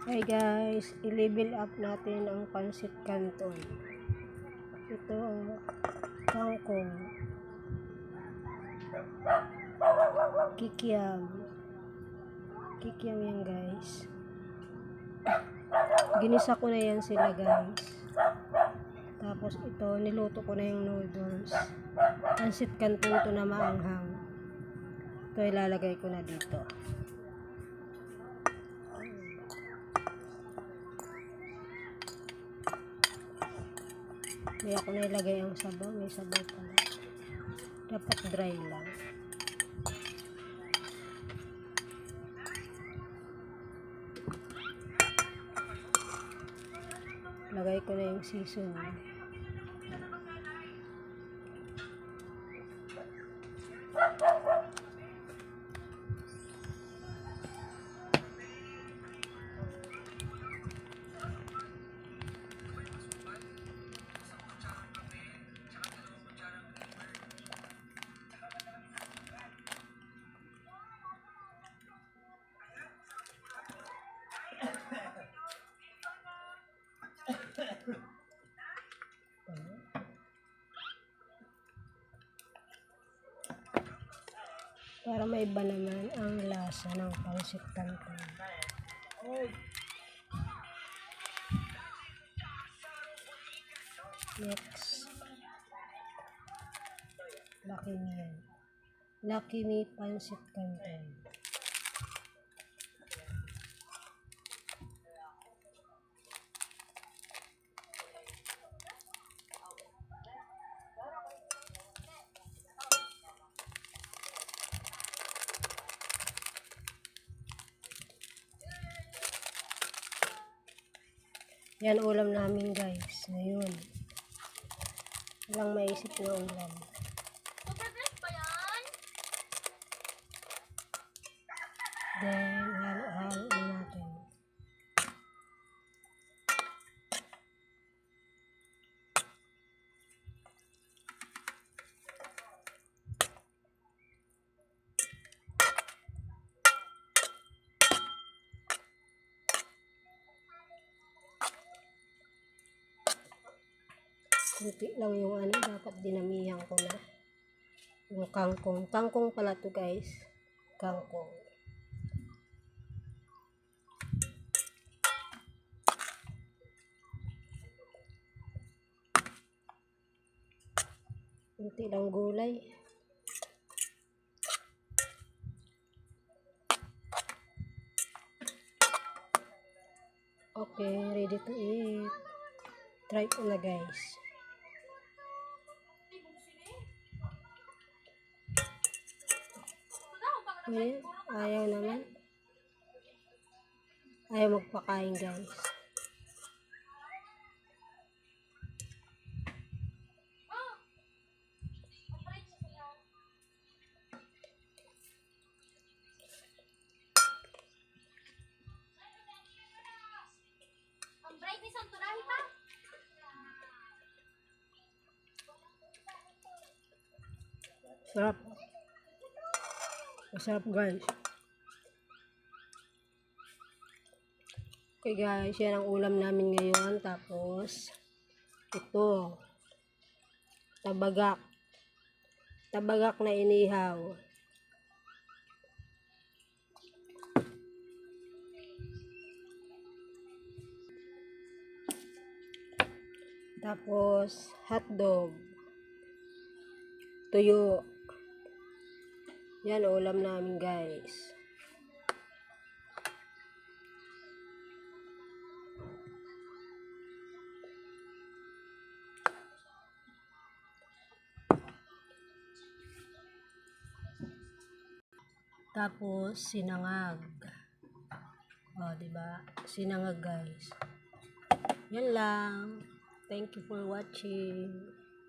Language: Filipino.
Hi guys, i-level up natin ang pancit canton. Ito, kangkong, kikiam. Kikiam yan guys. Ginisa ko na yan sila guys. Tapos ito, niluto ko na yung noodles. Pancit canton to na maanghang. Ito ilalagay ko na dito. Kaya ako na ilagay ang sabaw. May sabaw pala. Dapat dry lang. Lagay ko na yung seasoning. Para maiba naman ang lasa ng pancit canton. Next, Lucky Me yan. Lucky Me pancit canton. Yan ulam namin guys. Ngayon. Walang maisip na ulam. Then, halo-halo na natin. Kunti lang yung dapat dinamihan ko na. Yung kangkong. Kangkong pala to guys. Kangkong. Kunti lang gulay. Okay, ready to eat. Try ko na guys. Okay, ayaw naman. Ayaw magpakain guys. Sarap. Masarap guys. Okay guys, yan ang ulam namin ngayon. Tapos, ito. Tabagak. Tabagak na inihaw. Tapos, hotdog. Tuyo. Yan ulam namin guys. Tapos, sinangag. O, diba? Sinangag guys. Yan lang. Thank you for watching.